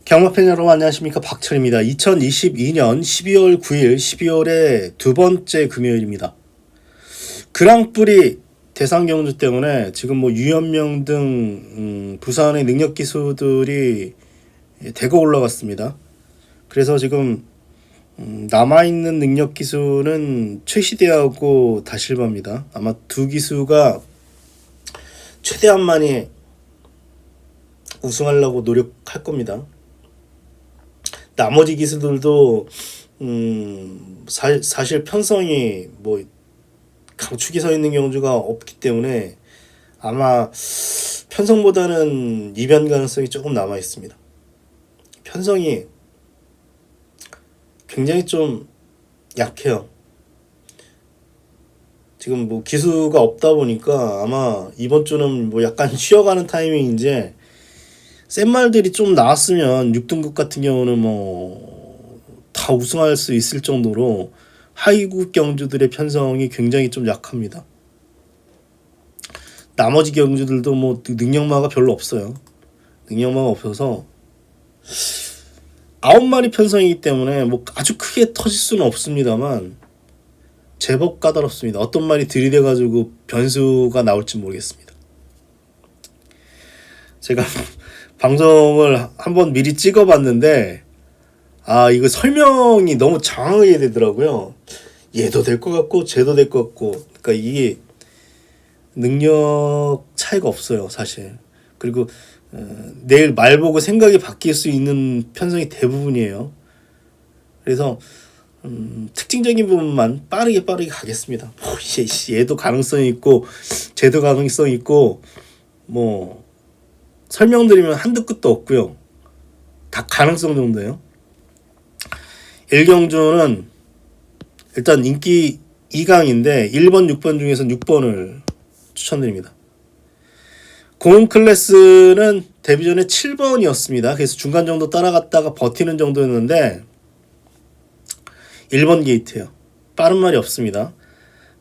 경마팬 여러분 안녕하십니까, 박철입니다. 2022년 12월 9일 12월의 두 번째 금요일입니다. 그랑프리 대상 경주 때문에 지금 뭐 유현명 등 부산의 능력 기수들이 대거 올라갔습니다. 그래서 지금 남아있는 능력 기수는 최시대하고 다실바입니다. 아마 두 기수가 최대한 많이 우승하려고 노력할 겁니다. 나머지 기수들도 사실 편성이 뭐 강축이 서 있는 경주가 없기 때문에 아마 편성보다는 이변 가능성이 조금 남아 있습니다. 편성이 굉장히 좀 약해요. 지금 뭐 기수가 없다 보니까 아마 이번 주는 뭐 약간 쉬어가는 타이밍인지 센 말들이 좀 나왔으면 6등급 같은 경우는 뭐 다 우승할 수 있을 정도로 하위급 경주들의 편성이 굉장히 좀 약합니다. 나머지 경주들도 뭐 능력마가 별로 없어요. 능력마가 없어서 9마리 편성이기 때문에 뭐 아주 크게 터질 수는 없습니다만 제법 까다롭습니다. 어떤 말이 들이대가지고 변수가 나올지 모르겠습니다. 제가 방송을 한번 미리 찍어봤는데 이거 설명이 너무 장황하게 되더라고요. 얘도 될 것 같고 쟤도 될 것 같고, 그러니까 이게 능력 차이가 없어요 사실. 그리고 내일 말 보고 생각이 바뀔 수 있는 편성이 대부분이에요. 그래서 특징적인 부분만 빠르게 가겠습니다. 얘도 가능성이 있고 쟤도 가능성이 있고 뭐 설명드리면 한도 끝도 없고요. 다 가능성 정도예요. 1경주는 일단 인기 2강인데 1번, 6번 중에서 6번을 추천드립니다. 공은 클래스는 데뷔 전에 7번이었습니다. 그래서 중간 정도 따라갔다가 버티는 정도였는데 1번 게이트예요. 빠른 말이 없습니다.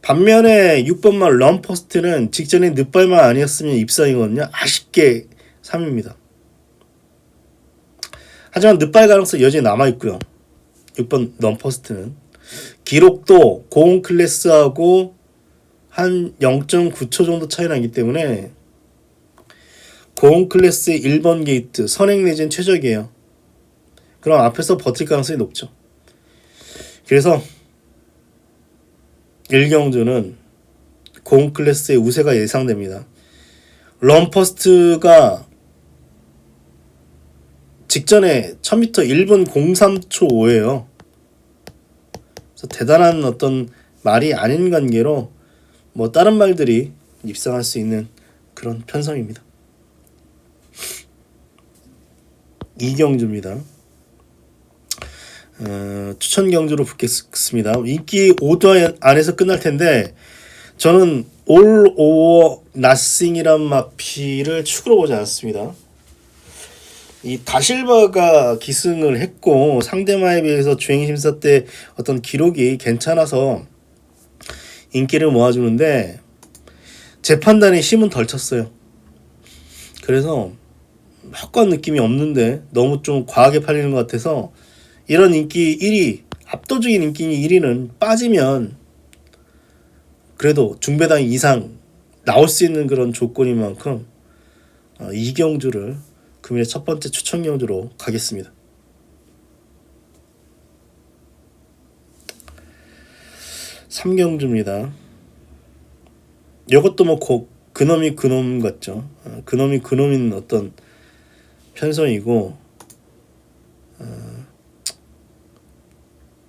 반면에 6번말 럼퍼스트는 직전에 늦발만 아니었으면 입상이거든요. 아쉽게 3입니다. 하지만 늦발 가능성이 여전히 남아있고요. 6번 럼퍼스트는 기록도 고온 클래스하고 한 0.9초 정도 차이 나기 때문에 고온 클래스의 1번 게이트 선행 내지는 최적이에요. 그럼 앞에서 버틸 가능성이 높죠. 그래서 1경주는 고온 클래스의 우세가 예상됩니다. 럼퍼스트가 직전에 1000m 1분 03초 5예요. 그래서 대단한 어떤 말이 아닌 관계로 뭐 다른 말들이 입상할 수 있는 그런 편성입니다. 2경주입니다. 추천 경주로 붙겠습니다. 인기 5도 안에서 끝날 텐데 저는 All or Nothing이란 마피를 축으로 보지 않습니다. 이 다실바가 기승을 했고 상대마에 비해서 주행심사 때 어떤 기록이 괜찮아서 인기를 모아주는데 제 판단에 힘은 덜 쳤어요. 그래서 확고한 느낌이 없는데 너무 좀 과하게 팔리는 것 같아서 이런 인기 1위, 압도적인 인기 1위는 빠지면 그래도 중배당 이상 나올 수 있는 그런 조건인 만큼 이 경주를 금일의 첫 번째 추천 경주로 가겠습니다. 3경주입니다. 이것도 뭐 그놈이 그놈 같죠. 그놈이 그놈인 어떤 편성이고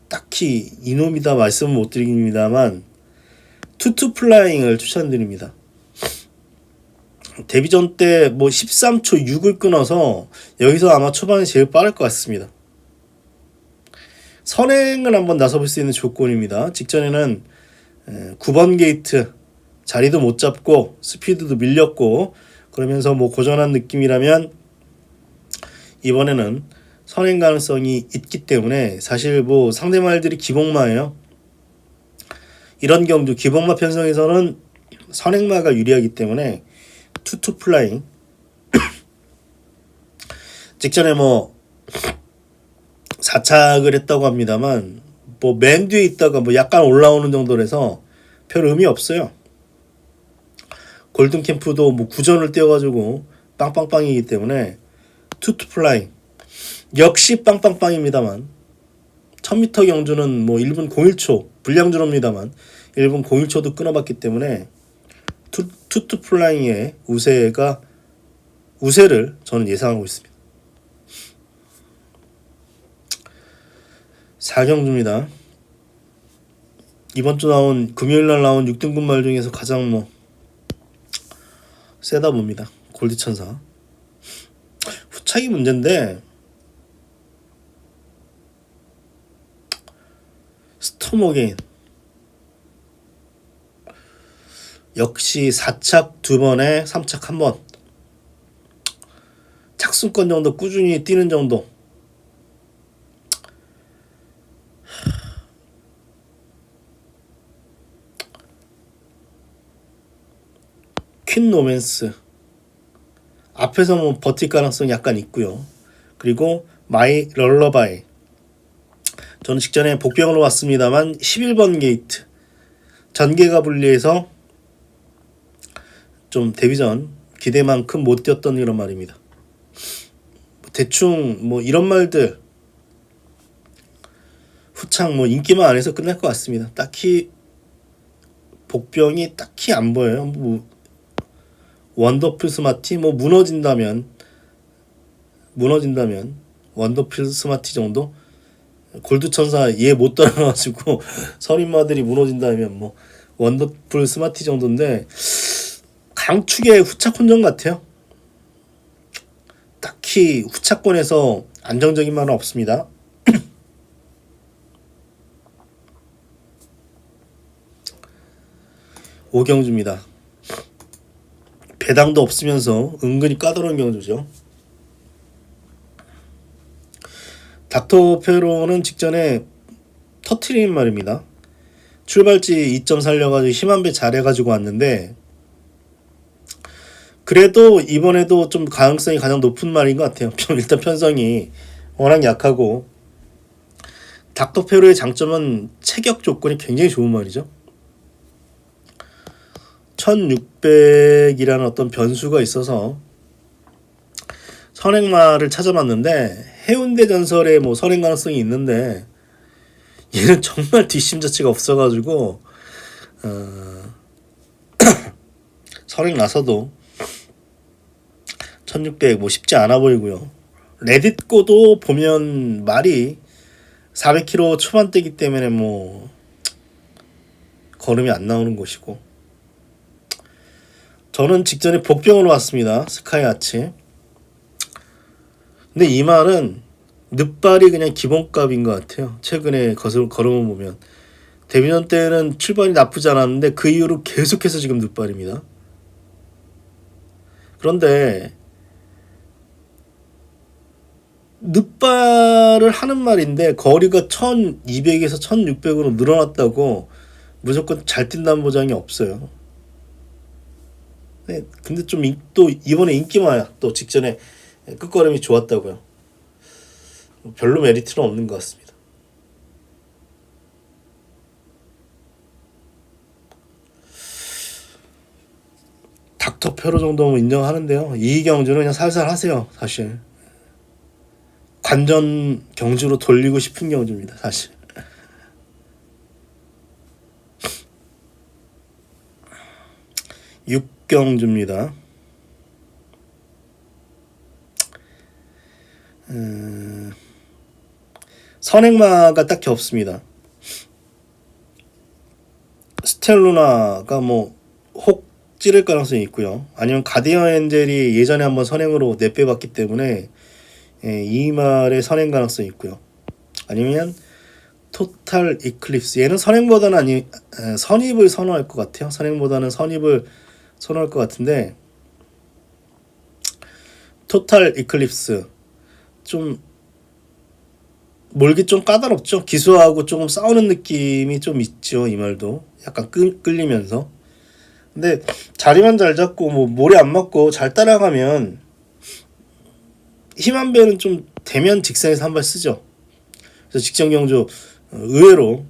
딱히 이놈이다 말씀은 못 드립니다만 투투 플라잉을 추천드립니다. 데뷔전 때 뭐 13초 6을 끊어서 여기서 아마 초반에 제일 빠를 것 같습니다. 선행을 한번 나서볼 수 있는 조건입니다. 직전에는 9번 게이트 자리도 못 잡고 스피드도 밀렸고 그러면서 뭐 고전한 느낌이라면 이번에는 선행 가능성이 있기 때문에 사실 뭐 상대말들이 기복마예요. 이런 경주 기복마 편성에서는 선행마가 유리하기 때문에 투투 플라잉 직전에 뭐 사착을 했다고 합니다만 뭐 맨 뒤에 있다가 뭐 약간 올라오는 정도라서 별 의미 없어요. 골든 캠프도 뭐 9전을 띄워가지고 빵빵빵이기 때문에 투투플라이 역시 빵빵빵입니다만 1000m 경주는 뭐 1분 01초 불량주로입니다만 1분 01초도 끊어봤기 때문에 투투플라잉의 우세를 저는 예상하고 있습니다. 4경주입니다. 이번 주 금요일날 나온 6등분 말 중에서 가장 뭐 세다 봅니다. 골드천사. 후착이 문제인데 스톰어게인 역시 4착 2번에 3착 1번 착순권 정도 꾸준히 뛰는 정도. 퀸 로맨스 앞에서 뭐 버틸 가능성이 약간 있고요. 그리고 마이 럴러바이 저는 직전에 복병으로 왔습니다만 11번 게이트 전개가 불리해서 좀 데뷔전 기대만큼 못 뛰었던 이런 말입니다. 대충 뭐 이런 말들 후창 뭐 인기만 안 해서 끝날 것 같습니다. 딱히 복병이 딱히 안 보여요. 뭐 원더풀 스마티 뭐 무너진다면 원더풀 스마티 정도 골드천사 얘 못 따라가지고 선임마들이 무너진다면 뭐 원더풀 스마티 정도인데 강축의 후착 혼전 같아요. 딱히 후착권에서 안정적인 말은 없습니다. 오경주입니다. 배당도 없으면서 은근히 까다로운 경주죠. 닥터페로는 직전에 터트리는 말입니다. 출발지 2점 살려가지고 힘 한 배 잘해가지고 왔는데 그래도 이번에도 좀 가능성이 가장 높은 말인 것 같아요. 일단 편성이 워낙 약하고 닥터페로의 장점은 체격 조건이 굉장히 좋은 말이죠. 1600이라는 어떤 변수가 있어서 선행마를 찾아봤는데 해운대 전설에 뭐 선행 가능성이 있는데 얘는 정말 뒷심 자체가 없어가지고 선행 나서도 1600 뭐 쉽지 않아 보이고요. 레딧 고도 보면 말이 400km 초반대이기 때문에 뭐 걸음이 안 나오는 곳이고 저는 직전에 복병으로 왔습니다. 스카이 아치. 근데 이 말은 늦발이 그냥 기본값인 것 같아요. 최근에 걸음을 보면 데뷔전 때는 출발이 나쁘지 않았는데 그 이후로 계속해서 지금 늦발입니다. 그런데 늦발을 하는 말인데 거리가 1200에서 1600으로 늘어났다고 무조건 잘 뛴다는 보장이 없어요. 네, 근데 좀 또 이번에 인기마야 또 직전에 끝걸음이 좋았다고요. 별로 메리트는 없는 것 같습니다. 닥터페로 정도면 인정하는데요. 이 경주는 그냥 살살 하세요. 사실 관전 경주로 돌리고 싶은 경주입니다. 사실 6경주입니다. 선행마가 딱히 없습니다. 스텔루나가 뭐 혹 찌를 가능성이 있고요. 아니면 가디언 엔젤이 예전에 한번 선행으로 내빼봤기 때문에 이 말의 선행 가능성이 있고요. 아니면 토탈 이클립스 얘는 선행보다는 선입을 선호할 것 같아요. 선행보다는 선입을 선호할 것 같은데 토탈 이클립스 좀 몰기 좀 까다롭죠. 기수하고 조금 싸우는 느낌이 좀 있죠. 이 말도 약간 끌리면서 근데 자리만 잘 잡고 뭐 모래 안 맞고 잘 따라가면 힘 한 배는 좀 되면 직선에서 한 발 쓰죠. 그래서 직전 경주 의외로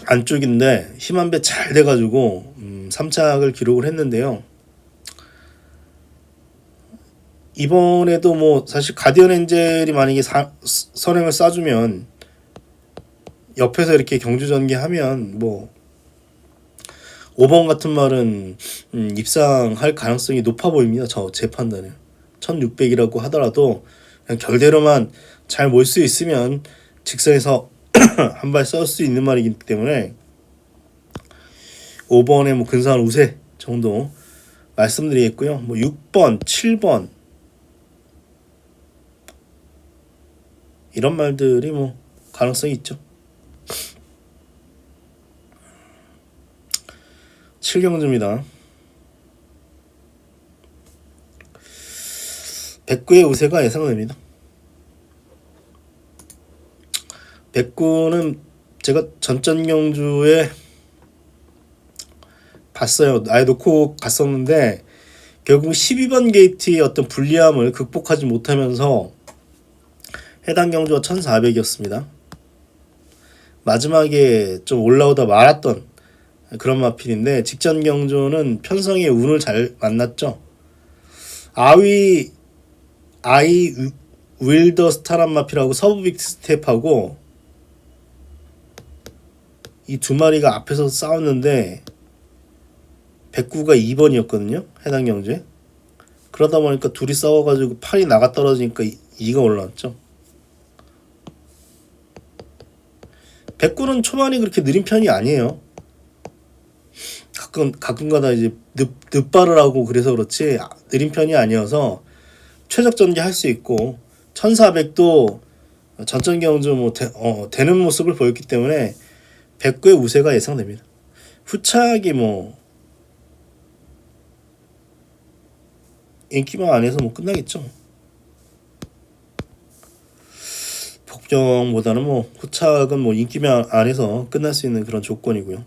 안쪽인데 힘한 배 잘 돼가지고 3착을 기록을 했는데요. 이번에도 뭐 사실 가디언 엔젤이 만약에 선행을 쏴주면 옆에서 이렇게 경주 전개하면 뭐 5번 같은 말은 입상할 가능성이 높아 보입니다. 제 판단에 1600이라고 하더라도 그냥 결대로만 잘 몰 수 있으면 직선에서 한 발 쏠 수 있는 말이기 때문에 5번에 뭐 근사한 우세 정도 말씀드리겠고요. 뭐 6번, 7번 이런 말들이 뭐 가능성이 있죠. 7경주입니다. 백구의 우세가 예상됩니다. 백구는 제가 전전경주에 봤어요. 아예 놓고 갔었는데 결국 12번 게이트의 어떤 불리함을 극복하지 못하면서 해당 경주가 1400이었습니다. 마지막에 좀 올라오다 말았던 그런 마필인데 직전 경주는 편성의 운을 잘 만났죠. 아이 윌더 스타란 마필하고 서브 빅스텝하고 이 두 마리가 앞에서 싸웠는데 백구가 2번이었거든요. 해당 경주에. 그러다 보니까 둘이 싸워가지고 팔이 나가 떨어지니까 2가 올라왔죠. 백구는 초반이 그렇게 느린 편이 아니에요. 가끔가다 이제 늦발을 하고 그래서 그렇지 느린 편이 아니어서 최적 전개 할 수 있고 1400도 전전 경주 뭐 되는 모습을 보였기 때문에 백구의 우세가 예상됩니다. 후착이 뭐 인기만 안에서 뭐 끝나겠죠. 복병보다는 뭐 후착은 뭐 인기만 안에서 끝날 수 있는 그런 조건이고요.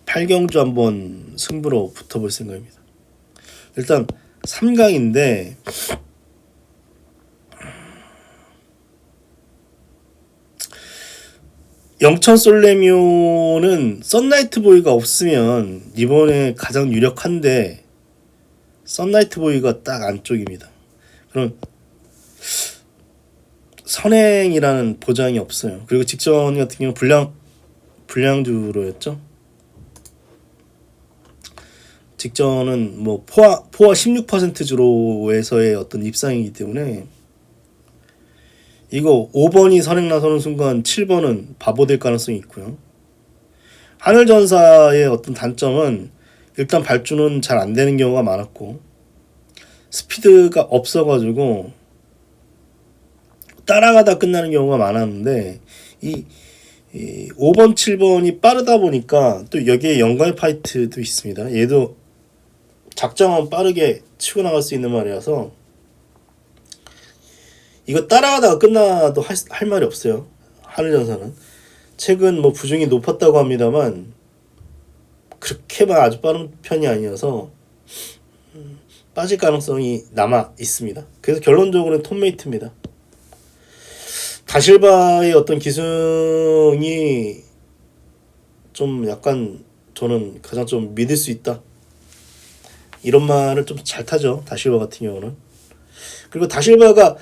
8경주 한번 승부로 붙어볼 생각입니다. 일단 3강인데 영천 솔레미오는 썬라이트 보이가 없으면 이번에 가장 유력한데 썬라이트 보이가 딱 안쪽입니다. 그럼 선행이라는 보장이 없어요. 그리고 직전 같은 경우 불량주로였죠. 직전은 뭐 포화 16% 주로에서의 어떤 입상이기 때문에 이거 5번이 선행 나서는 순간 7번은 바보 될 가능성이 있고요. 하늘전사의 어떤 단점은 일단 발주는 잘 안 되는 경우가 많았고 스피드가 없어가지고 따라가다 끝나는 경우가 많았는데 이 5번, 7번이 빠르다 보니까 또 여기에 영광의 파이트도 있습니다. 얘도 작정하면 빠르게 치고 나갈 수 있는 말이라서 이거 따라가다가 끝나도 할 말이 없어요. 하늘전사는 최근 뭐 부중이 높았다고 합니다만 그렇게 막 아주 빠른 편이 아니어서 빠질 가능성이 남아 있습니다. 그래서 결론적으로는 톱메이트입니다. 다실바의 어떤 기승이 좀 약간 저는 가장 좀 믿을 수 있다. 이런 말을 좀 잘 타죠. 다실바 같은 경우는. 그리고 다실바가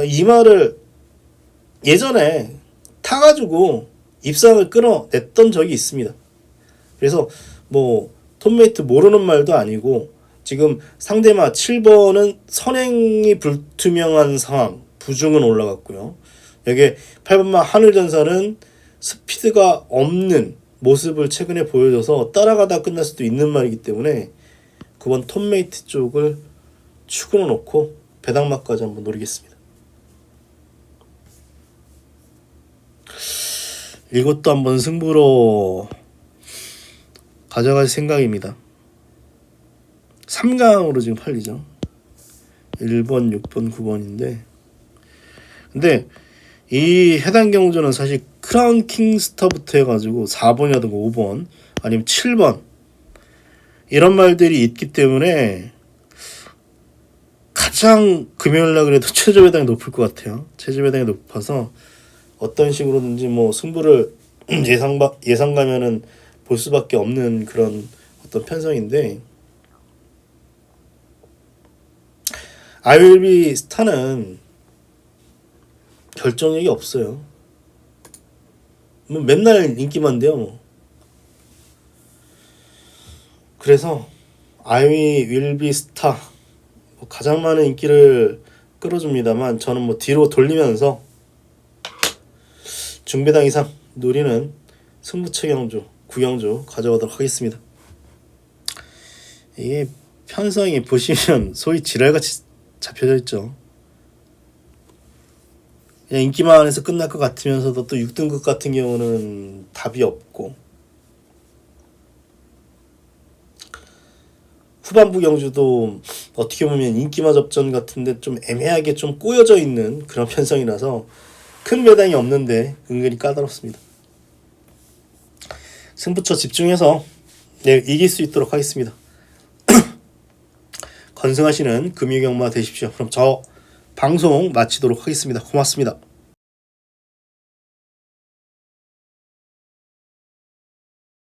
이 말을 예전에 타가지고 입상을 끌어냈던 적이 있습니다. 그래서 뭐 톱메이트 모르는 말도 아니고 지금 상대마 7번은 선행이 불투명한 상황, 부중은 올라갔고요. 여기에 8번마 하늘전사는 스피드가 없는 모습을 최근에 보여줘서 따라가다 끝날 수도 있는 말이기 때문에 9번 톱메이트 쪽을 축으로 놓고 배당막까지 한번 노리겠습니다. 이것도 한번 승부로 가져갈 생각입니다. 3강으로 지금 팔리죠. 1번, 6번, 9번인데 근데 이 해당 경주는 사실 크라운 킹스터부터 해가지고 4번이라든가 5번 아니면 7번 이런 말들이 있기 때문에 가장 금요일날 그래도 최저 배당이 높을 것 같아요. 최저 배당이 높아서 어떤 식으로든지 뭐 승부를 예상 가면은 볼 수밖에 없는 그런 어떤 편성인데, 아이윌비 스타는 결정력이 없어요. 뭐 맨날 인기만 돼요 뭐. 그래서 아이윌비 스타 가장 많은 인기를 끌어줍니다만, 저는 뭐 뒤로 돌리면서 중배당 이상 노리는 승부처 경주, 구경주 가져가도록 하겠습니다. 이게 편성이 보시면 소위 지랄같이 잡혀져 있죠. 그냥 인기만 해서 끝날 것 같으면서도 또 6등급 같은 경우는 답이 없고, 후반부 경주도 어떻게 보면 인기마 접전 같은데 좀 애매하게 좀 꼬여져 있는 그런 편성이라서 큰 배당이 없는데 은근히 까다롭습니다. 승부처 집중해서 이길 수 있도록 하겠습니다. 건승하시는 금유경마 되십시오. 그럼 저 방송 마치도록 하겠습니다. 고맙습니다.